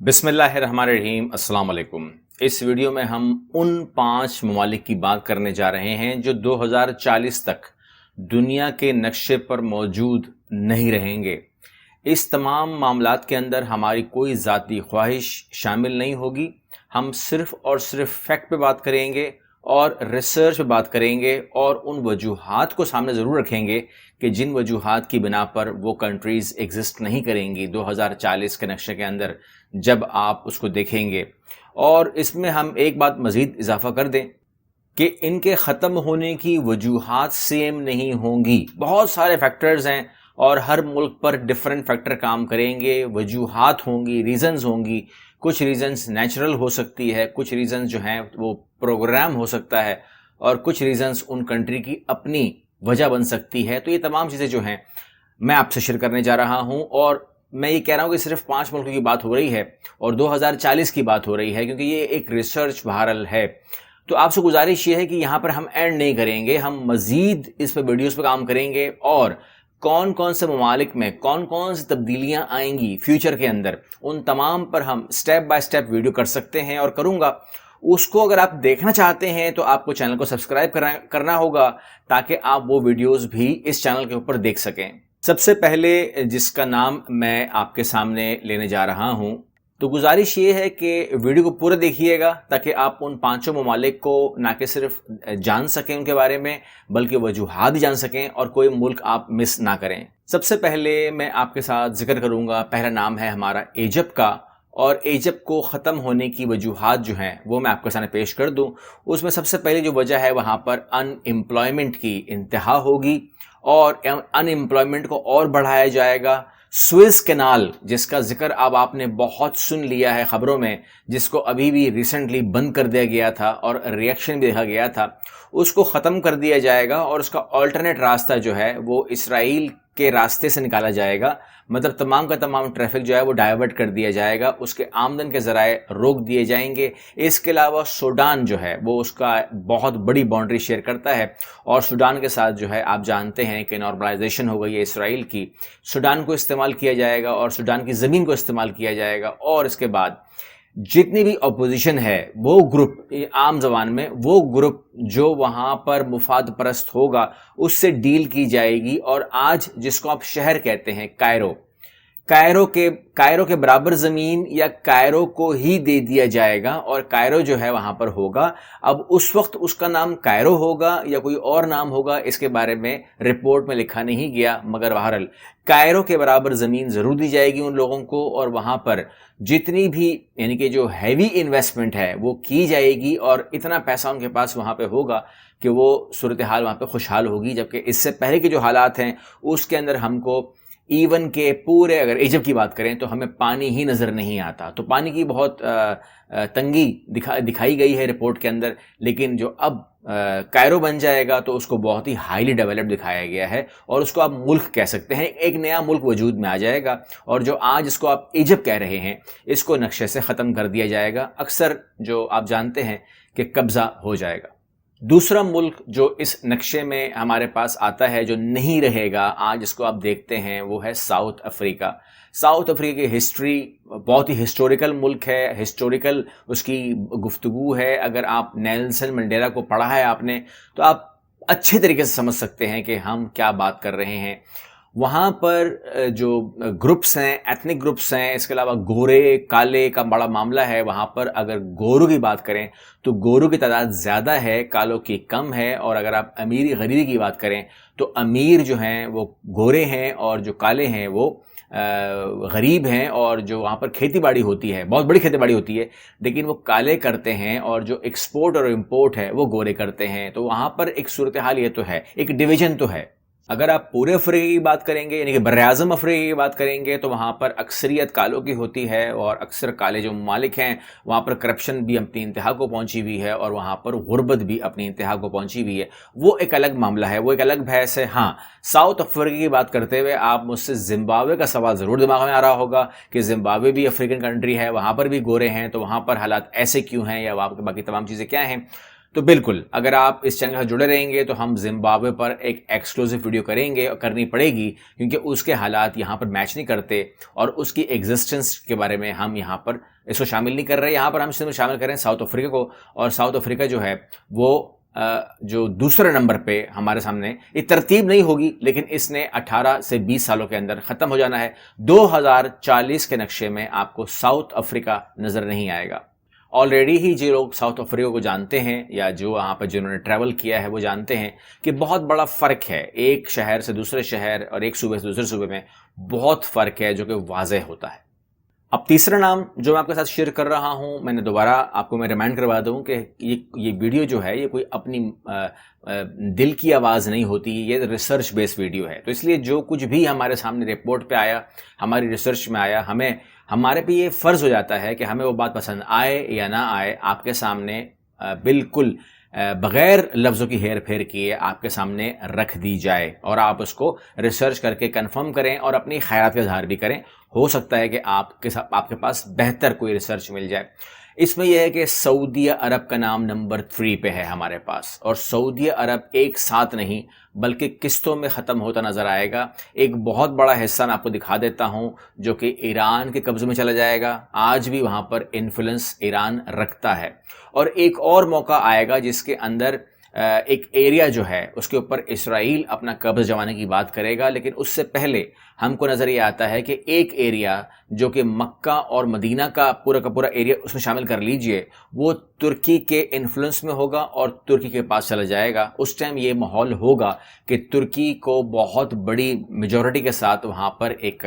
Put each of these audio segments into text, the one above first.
بسم اللہ الرحمن الرحیم۔ السلام علیکم۔ اس ویڈیو میں ہم ان 5 ممالک کی بات کرنے جا رہے ہیں جو 2040 تک دنیا کے نقشے پر موجود نہیں رہیں گے۔ اس تمام معاملات کے اندر ہماری کوئی ذاتی خواہش شامل نہیں ہوگی۔ ہم صرف اور صرف فیکٹ پہ بات کریں گے اور ریسرچ پہ بات کریں گے اور ان وجوہات کو سامنے ضرور رکھیں گے کہ جن وجوہات کی بنا پر وہ کنٹریز ایگزسٹ نہیں کریں گی 2040 کے نقشے کے اندر جب آپ اس کو دیکھیں گے۔ اور اس میں ہم ایک بات مزید اضافہ کر دیں کہ ان کے ختم ہونے کی وجوہات سیم نہیں ہوں گی۔ بہت سارے فیکٹرز ہیں اور ہر ملک پر ڈیفرنٹ فیکٹر کام کریں گے، وجوہات ہوں گی، ریزنز ہوں گی۔ کچھ ریزنز نیچرل ہو سکتی ہے، کچھ ریزنز جو ہیں وہ پروگرام ہو سکتا ہے، اور کچھ ریزنز ان کنٹری کی اپنی وجہ بن سکتی ہے۔ تو یہ تمام چیزیں جو ہیں میں آپ سے شیئر کرنے جا رہا ہوں، اور میں یہ کہہ رہا ہوں کہ صرف 5 ملکوں کی بات ہو رہی ہے اور 2040 کی بات ہو رہی ہے، کیونکہ یہ ایک ریسرچ بہرحال ہے۔ تو آپ سے گزارش یہ ہے کہ یہاں پر ہم اینڈ نہیں کریں گے، ہم مزید اس پہ ویڈیوز پہ کام کریں گے، اور کون کون سے ممالک میں کون کون سی تبدیلیاں آئیں گی فیوچر کے اندر، ان تمام پر ہم سٹیپ بائی سٹیپ ویڈیو کر سکتے ہیں اور کروں گا۔ اس کو اگر آپ دیکھنا چاہتے ہیں تو آپ کو چینل کو سبسکرائب کرنا ہوگا تاکہ آپ وہ ویڈیوز بھی اس چینل کے اوپر دیکھ سکیں۔ سب سے پہلے جس کا نام میں آپ کے سامنے لینے جا رہا ہوں، تو گزارش یہ ہے کہ ویڈیو کو پورا دیکھیے گا تاکہ آپ ان 5 ممالک کو نہ کہ صرف جان سکیں ان کے بارے میں، بلکہ وجوہات جان سکیں اور کوئی ملک آپ مس نہ کریں۔ سب سے پہلے میں آپ کے ساتھ ذکر کروں گا، پہلا نام ہے ہمارا ایجپٹ کا، اور ایجپٹ کو ختم ہونے کی وجوہات جو ہیں وہ میں آپ کے سامنے پیش کر دوں۔ اس میں سب سے پہلی جو وجہ ہے وہاں پر ان امپلائمنٹ کی انتہا ہوگی، اور ان امپلائمنٹ کو اور بڑھایا جائے گا۔ سوئز کینال جس کا ذکر اب آپ نے بہت سن لیا ہے خبروں میں، جس کو ابھی بھی ریسنٹلی بند کر دیا گیا تھا اور ریئیکشن بھی دیکھا گیا تھا، اس کو ختم کر دیا جائے گا، اور اس کا آلٹرنیٹ راستہ جو ہے وہ اسرائیل کے راستے سے نکالا جائے گا۔ مطلب تمام کا تمام ٹریفک جو ہے وہ ڈائیورٹ کر دیا جائے گا، اس کے آمدن کے ذرائع روک دیے جائیں گے۔ اس کے علاوہ سوڈان جو ہے وہ اس کا بہت بڑی باؤنڈری شیئر کرتا ہے، اور سوڈان کے ساتھ جو ہے آپ جانتے ہیں کہ نارملائزیشن ہو گئی ہے اسرائیل کی۔ سوڈان کو استعمال کیا جائے گا اور سوڈان کی زمین کو استعمال کیا جائے گا، اور اس کے بعد جتنی بھی اپوزیشن ہے وہ گروپ، عام زبان میں وہ گروپ جو وہاں پر مفاد پرست ہوگا اس سے ڈیل کی جائے گی، اور آج جس کو آپ شہر کہتے ہیں کائرو کے برابر زمین یا کائرو کو ہی دے دیا جائے گا، اور کائرو جو ہے وہاں پر ہوگا۔ اب اس وقت اس کا نام کائرو ہوگا یا کوئی اور نام ہوگا، اس کے بارے میں رپورٹ میں لکھا نہیں گیا، مگر بہرحال کائرو کے برابر زمین ضرور دی جائے گی ان لوگوں کو، اور وہاں پر جتنی بھی یعنی کہ جو ہیوی انویسٹمنٹ ہے وہ کی جائے گی، اور اتنا پیسہ ان کے پاس وہاں پہ ہوگا کہ وہ صورتحال وہاں پہ خوشحال ہوگی۔ جبکہ اس سے پہلے کے جو حالات ہیں اس کے اندر ہم کو ایون کے پورے، اگر ایجپٹ کی بات کریں تو ہمیں پانی ہی نظر نہیں آتا، تو پانی کی بہت تنگی دکھائی گئی ہے رپورٹ کے اندر۔ لیکن جو اب کائرو بن جائے گا تو اس کو بہت ہی ہائیلی ڈیولپڈ دکھایا گیا ہے، اور اس کو آپ ملک کہہ سکتے ہیں، ایک نیا ملک وجود میں آ جائے گا، اور جو آج اس کو آپ ایجپٹ کہہ رہے ہیں اس کو نقشے سے ختم کر دیا جائے گا، اکثر جو آپ جانتے ہیں کہ قبضہ ہو جائے گا۔ دوسرا ملک جو اس نقشے میں ہمارے پاس آتا ہے جو نہیں رہے گا آج اس کو آپ دیکھتے ہیں، وہ ہے ساؤتھ افریقہ۔ ساؤتھ افریقہ کی ہسٹری بہت ہی ہسٹوریکل ملک ہے، ہسٹوریکل اس کی گفتگو ہے۔ اگر آپ نیلسن منڈیلا کو پڑھا ہے آپ نے تو آپ اچھے طریقے سے سمجھ سکتے ہیں کہ ہم کیا بات کر رہے ہیں۔ وہاں پر جو گروپس ہیں، ایتھنک گروپس ہیں، اس کے علاوہ گورے کالے کا بڑا معاملہ ہے وہاں پر۔ اگر گورو کی بات کریں تو گورو کی تعداد زیادہ ہے، کالوں کی کم ہے، اور اگر آپ امیری غریبی کی بات کریں تو امیر جو ہیں وہ گورے ہیں اور جو کالے ہیں وہ غریب ہیں، اور جو وہاں پر کھیتی باڑی ہوتی ہے بہت بڑی کھیتی باڑی ہوتی ہے لیکن وہ کالے کرتے ہیں، اور جو ایکسپورٹ اور امپورٹ ہے وہ گورے کرتے ہیں۔ تو وہاں پر ایک صورتحال یہ تو ہے، ایک ڈویژن تو ہے۔ اگر آپ پورے افریقہ کی بات کریں گے یعنی کہ براعظم افریقہ کی بات کریں گے تو وہاں پر اکثریت کالوں کی ہوتی ہے، اور اکثر کالے جو ممالک ہیں وہاں پر کرپشن بھی اپنی انتہا کو پہنچی ہوئی ہے، اور وہاں پر غربت بھی اپنی انتہا کو پہنچی ہوئی ہے۔ وہ ایک الگ معاملہ ہے، وہ ایک الگ بحث ہے۔ ہاں، ساؤتھ افریقہ کی بات کرتے ہوئے آپ مجھ سے زمبابوے کا سوال ضرور دماغ میں آ رہا ہوگا کہ زمبابوے بھی افریقن کنٹری ہے، وہاں پر بھی گورے ہیں، تو وہاں پر حالات ایسے کیوں ہیں یا وہاں باقی تمام چیزیں کیا ہیں۔ تو بالکل اگر آپ اس چینل سے جڑے رہیں گے تو ہم زمبابوے پر ایک ایکسکلوسیو ویڈیو کریں گے اور کرنی پڑے گی، کیونکہ اس کے حالات یہاں پر میچ نہیں کرتے اور اس کی ایگزسٹنس کے بارے میں ہم یہاں پر اس کو شامل نہیں کر رہے. یہاں پر ہم شامل کر رہے ہیں ساؤتھ افریقہ کو، اور ساؤتھ افریقہ جو ہے وہ جو دوسرے نمبر پہ ہمارے سامنے، یہ ترتیب نہیں ہوگی لیکن اس نے 18 سے 20 سالوں کے اندر ختم ہو جانا ہے. 2040 کے نقشے میں آپ کو ساؤتھ افریقہ نظر نہیں آئے گا. آلریڈی ہی جو لوگ ساؤتھ افریقہ کو جانتے ہیں یا جو وہاں پر جنہوں نے ٹریول کیا ہے وہ جانتے ہیں کہ بہت بڑا فرق ہے ایک شہر سے دوسرے شہر اور ایک صوبے سے دوسرے صوبے میں، بہت فرق ہے جو کہ واضح ہوتا ہے. اب تیسرا نام جو میں آپ کے ساتھ شیئر کر رہا ہوں، میں نے دوبارہ آپ کو میں ریمائنڈ کروا دوں کہ یہ ویڈیو جو ہے یہ کوئی اپنی دل کی آواز نہیں ہوتی، یہ ریسرچ بیس ویڈیو ہے. تو اس لیے جو کچھ بھی ہمارے سامنے رپورٹ پہ آیا، ہماری ریسرچ میں آیا، ہمارے پہ یہ فرض ہو جاتا ہے کہ ہمیں وہ بات پسند آئے یا نہ آئے آپ کے سامنے بالکل بغیر لفظوں کی ہیر پھیر کیے آپ کے سامنے رکھ دی جائے اور آپ اس کو ریسرچ کر کے کنفرم کریں اور اپنی خیرات کا اظہار بھی کریں. ہو سکتا ہے کہ آپ کے پاس بہتر کوئی ریسرچ مل جائے. اس میں یہ ہے کہ سعودی عرب کا نام نمبر 3 پہ ہے ہمارے پاس، اور سعودی عرب ایک ساتھ نہیں بلکہ قسطوں میں ختم ہوتا نظر آئے گا. ایک بہت بڑا حصہ میں آپ کو دکھا دیتا ہوں جو کہ ایران کے قبضے میں چلا جائے گا. آج بھی وہاں پر انفلوئنس ایران رکھتا ہے. اور ایک اور موقع آئے گا جس کے اندر ایک ایریا جو ہے اس کے اوپر اسرائیل اپنا قبضہ جمانے کی بات کرے گا. لیکن اس سے پہلے ہم کو نظر یہ آتا ہے کہ ایک ایریا جو کہ مکہ اور مدینہ کا پورا ایریا اس میں شامل کر لیجئے، وہ ترکی کے انفلوئنس میں ہوگا اور ترکی کے پاس چلا جائے گا. اس ٹائم یہ ماحول ہوگا کہ ترکی کو بہت بڑی میجورٹی کے ساتھ وہاں پر ایک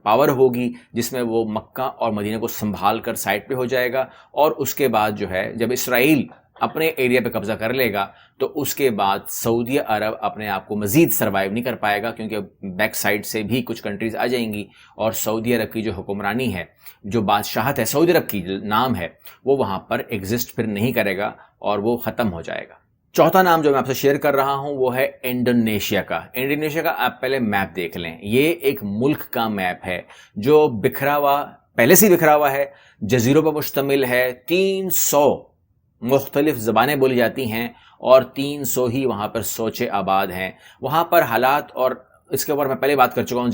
پاور ہوگی جس میں وہ مکہ اور مدینہ کو سنبھال کر سائڈ پہ ہو جائے گا. اور اس کے بعد جو ہے جب اسرائیل اپنے ایریا پہ قبضہ کر لے گا تو اس کے بعد سعودی عرب اپنے آپ کو مزید سروائیو نہیں کر پائے گا، کیونکہ بیک سائڈ سے بھی کچھ کنٹریز آ جائیں گی اور سعودی عرب کی جو حکمرانی ہے، جو بادشاہت ہے سعودی عرب کی جو نام ہے، وہ وہاں پر ایگزسٹ پھر نہیں کرے گا اور وہ ختم ہو جائے گا. چوتھا نام جو میں آپ سے شیئر کر رہا ہوں وہ ہے انڈونیشیا کا. انڈونیشیا کا آپ پہلے میپ دیکھ لیں. یہ ایک ملک کا میپ ہے جو بکھرا ہوا، پہلے سے بکھرا ہوا ہے، جزیروں پر مشتمل ہے. 300 مختلف زبانیں بولی جاتی ہیں اور 300 ہی وہاں پر سوچے آباد ہیں. وہاں پر حالات، اور اس کے اوپر میں پہلے بات کر چکا ہوں،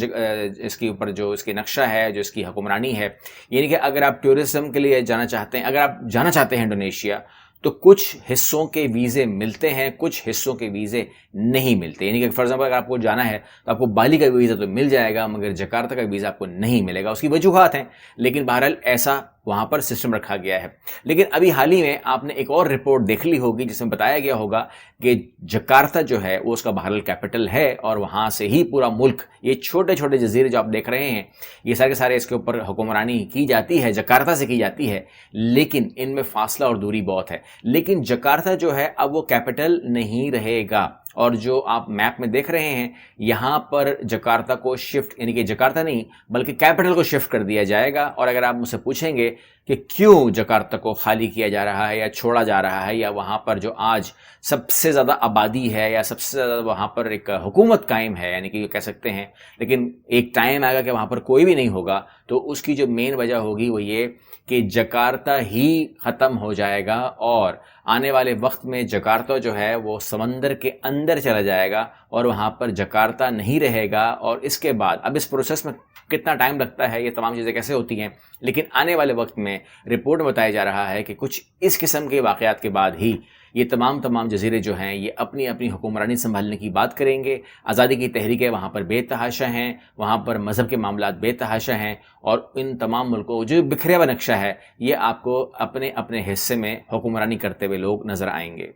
اس کے اوپر جو اس کی نقشہ ہے، جو اس کی حکمرانی ہے، یعنی کہ اگر آپ ٹورزم کے لیے جانا چاہتے ہیں، اگر آپ جانا چاہتے ہیں انڈونیشیا، تو کچھ حصوں کے ویزے ملتے ہیں، کچھ حصوں کے ویزے نہیں ملتے. یعنی کہ فار ایگزامپل اگر آپ کو جانا ہے تو آپ کو بالی کا ویزا تو مل جائے گا مگر جکارتا کا ویزا آپ کو نہیں ملے گا. اس کی وجوہات ہیں لیکن بہرحال ایسا وہاں پر سسٹم رکھا گیا ہے. لیکن ابھی حال ہی میں آپ نے ایک اور رپورٹ دیکھ لی ہوگی جس میں بتایا گیا ہوگا کہ جکارتا جو ہے وہ اس کا بہرحال کیپٹل ہے اور وہاں سے ہی پورا ملک، یہ چھوٹے چھوٹے جزیرے جو آپ دیکھ رہے ہیں یہ سارے کے سارے اس کے اوپر حکمرانی کی جاتی ہے، جکارتا سے کی جاتی ہے، لیکن ان میں فاصلہ اور دوری بہت ہے. لیکن جکارتا جو ہے اب وہ کیپٹل نہیں رہے گا، اور جو آپ میپ میں دیکھ رہے ہیں یہاں پر جکارتا کو شفٹ، یعنی کہ جکارتا نہیں بلکہ کیپٹل کو شفٹ کر دیا جائے گا. اور اگر آپ مجھ سے پوچھیں گے کہ کیوں جکارتا کو خالی کیا جا رہا ہے یا چھوڑا جا رہا ہے، یا وہاں پر جو آج سب سے زیادہ آبادی ہے یا سب سے زیادہ وہاں پر ایک حکومت قائم ہے، یعنی کہ یہ کہہ سکتے ہیں، لیکن ایک ٹائم آئے گا کہ وہاں پر کوئی بھی نہیں ہوگا، تو اس کی جو مین وجہ ہوگی وہ یہ کہ جکارتا ہی ختم ہو جائے گا اور آنے والے وقت میں جکارتا جو ہے وہ سمندر کے اندر چلا جائے گا اور وہاں پر جکارتا نہیں رہے گا. اور اس کے بعد اب اس پروسیس میں کتنا ٹائم لگتا ہے، یہ تمام چیزیں کیسے ہوتی ہیں، لیکن آنے والے وقت میں رپورٹ میں بتایا جا رہا ہے کہ کچھ اس قسم کے واقعات کے بعد ہی یہ تمام جزیرے جو ہیں یہ اپنی حکمرانی سنبھالنے کی بات کریں گے. آزادی کی تحریکیں وہاں پر بے تحاشا ہیں، وہاں پر مذہب کے معاملات بے تحاشا ہیں، اور ان تمام ملکوں جو بکھرا ہوا نقشہ ہے یہ آپ کو اپنے حصے میں حکمرانی کرتے ہوئے لوگ نظر آئیں گے.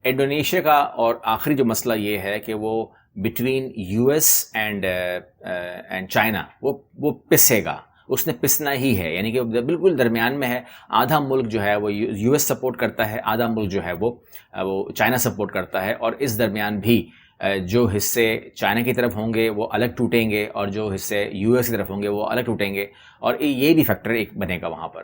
انڈونیشیا کا اور آخری جو مسئلہ یہ ہے کہ وہ between U S and China وہ پسے گا، اس نے پسنا ہی ہے، یعنی کہ بالکل درمیان میں ہے. آدھا ملک جو ہے وہ یو ایس سپورٹ کرتا ہے، آدھا ملک جو ہے وہ چائنا سپورٹ کرتا ہے، اور اس درمیان بھی جو حصے چائنا کی طرف ہوں گے وہ الگ ٹوٹیں گے اور جو حصے یو ایس کی طرف ہوں گے وہ الگ ٹوٹیں گے، اور یہ بھی فیکٹر ایک بنے گا وہاں پر.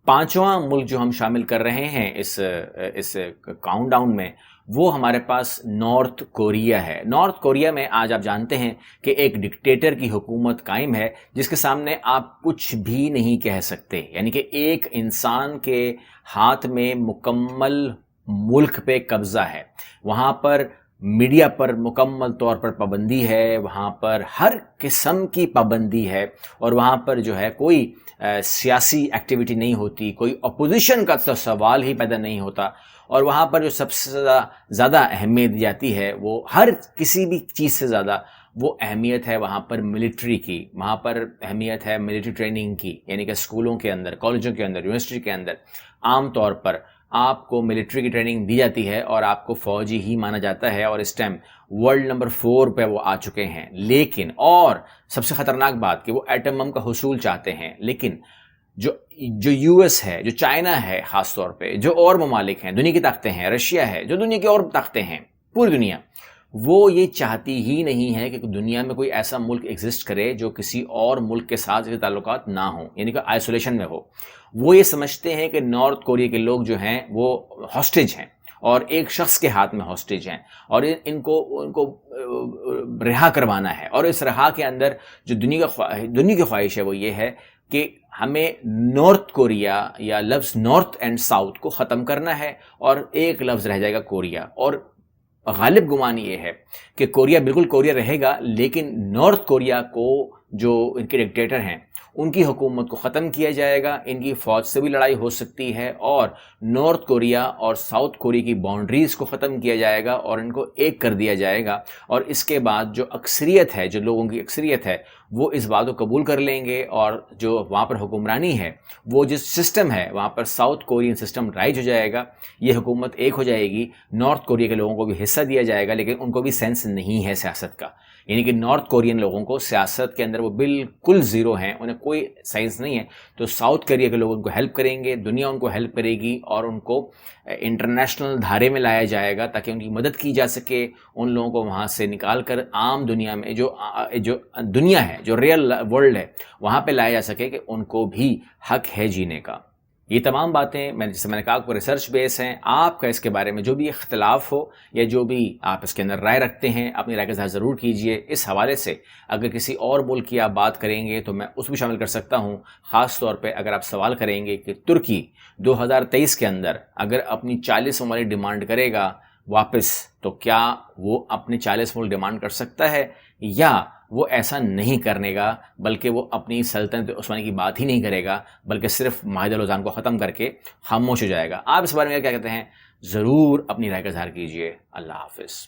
پانچواں ملک جو ہم شامل کر رہے ہیں اس کاؤنٹ ڈاؤن میں، وہ ہمارے پاس نارتھ کوریا ہے. نارتھ کوریا میں آج آپ جانتے ہیں کہ ایک ڈکٹیٹر کی حکومت قائم ہے جس کے سامنے آپ کچھ بھی نہیں کہہ سکتے، یعنی کہ ایک انسان کے ہاتھ میں مکمل ملک پہ قبضہ ہے، وہاں پر میڈیا پر مکمل طور پر پابندی ہے، وہاں پر ہر قسم کی پابندی ہے، اور وہاں پر جو ہے کوئی سیاسی ایکٹیویٹی نہیں ہوتی، کوئی اپوزیشن کا تو سوال ہی پیدا نہیں ہوتا، اور وہاں پر جو سب سے زیادہ اہمیت دی جاتی ہے وہ ہر کسی بھی چیز سے زیادہ وہ اہمیت ہے وہاں پر ملٹری کی، وہاں پر اہمیت ہے ملٹری ٹریننگ کی، یعنی کہ اسکولوں کے اندر، کالجوں کے اندر، یونیورسٹی کے اندر عام طور پر آپ کو ملٹری کی ٹریننگ دی جاتی ہے اور آپ کو فوجی ہی مانا جاتا ہے، اور اس ٹائم ورلڈ نمبر 4 پہ وہ آ چکے ہیں۔ لیکن اور سب سے خطرناک بات کہ وہ ایٹم بم کا حصول چاہتے ہیں، لیکن جو یو ایس ہے، جو چائنا ہے، خاص طور پہ جو اور ممالک ہیں، دنیا کی طاقتیں ہیں، رشیا ہے، جو دنیا کی اور طاقتیں ہیں، پوری دنیا، وہ یہ چاہتی ہی نہیں ہے کہ دنیا میں کوئی ایسا ملک ایگزسٹ کرے جو کسی اور ملک کے ساتھ اس کے تعلقات نہ ہوں، یعنی کہ آئسولیشن میں ہو۔ وہ یہ سمجھتے ہیں کہ نارتھ کوریا کے لوگ جو ہیں وہ ہاسٹیج ہیں، اور ایک شخص کے ہاتھ میں ہاسٹیج ہیں، اور ان کو رہا کروانا ہے، اور اس رہا کے اندر جو دنیا کی خواہش ہے وہ یہ ہے کہ ہمیں نارتھ کوریا یا لفظ نارتھ اینڈ ساؤتھ کو ختم کرنا ہے، اور ایک لفظ رہ جائے گا کوریا، اور غالب گمان یہ ہے کہ کوریا بالکل کوریا رہے گا، لیکن نارتھ کوریا کو جو ان کے ڈکٹیٹر ہیں ان کی حکومت کو ختم کیا جائے گا، ان کی فوج سے بھی لڑائی ہو سکتی ہے، اور نارتھ کوریا اور ساؤتھ کوریا کی باؤنڈریز کو ختم کیا جائے گا اور ان کو ایک کر دیا جائے گا، اور اس کے بعد جو اکثریت ہے، جو لوگوں کی اکثریت ہے، وہ اس بات کو قبول کر لیں گے، اور جو وہاں پر حکمرانی ہے، وہ جس سسٹم ہے وہاں پر ساؤتھ کورین سسٹم رائج ہو جائے گا، یہ حکومت ایک ہو جائے گی، نارتھ کوریا کے لوگوں کو بھی حصہ دیا جائے گا، لیکن ان کو بھی سینس نہیں ہے سیاست کا، یعنی کہ نارتھ کورین لوگوں کو سیاست کے اندر وہ بالکل زیرو ہیں، انہیں کوئی سائنس نہیں ہے، تو ساؤتھ کوریا کے لوگ ان کو ہیلپ کریں گے، دنیا ان کو ہیلپ کرے گی، اور ان کو انٹرنیشنل دھارے میں لایا جائے گا تاکہ ان کی مدد کی جا سکے، ان لوگوں کو وہاں سے نکال کر عام دنیا میں جو دنیا ہے، جو ریئل ورلڈ ہے، وہاں پہ لایا جا سکے کہ ان کو بھی حق ہے جینے کا۔ یہ تمام باتیں جیسے میں نے کہا کو ریسرچ بیس ہیں، آپ کا اس کے بارے میں جو بھی اختلاف ہو یا جو بھی آپ اس کے اندر رائے رکھتے ہیں، اپنی رائے کا اظہار ضرور کیجئے۔ اس حوالے سے اگر کسی اور ملک کی آپ بات کریں گے تو میں اس بھی شامل کر سکتا ہوں، خاص طور پہ اگر آپ سوال کریں گے کہ ترکی 2023 کے اندر اگر اپنی 40 ممالک ڈیمانڈ کرے گا واپس، تو کیا وہ اپنے 40 ملک ڈیمانڈ کر سکتا ہے، یا وہ ایسا نہیں کرنے گا، بلکہ وہ اپنی سلطنت عثمانی کی بات ہی نہیں کرے گا، بلکہ صرف معاہدہ لوزان کو ختم کر کے خاموش ہو جائے گا؟ آپ اس بارے میں کیا کہتے ہیں؟ ضرور اپنی رائے کا اظہار کیجیے۔ اللہ حافظ۔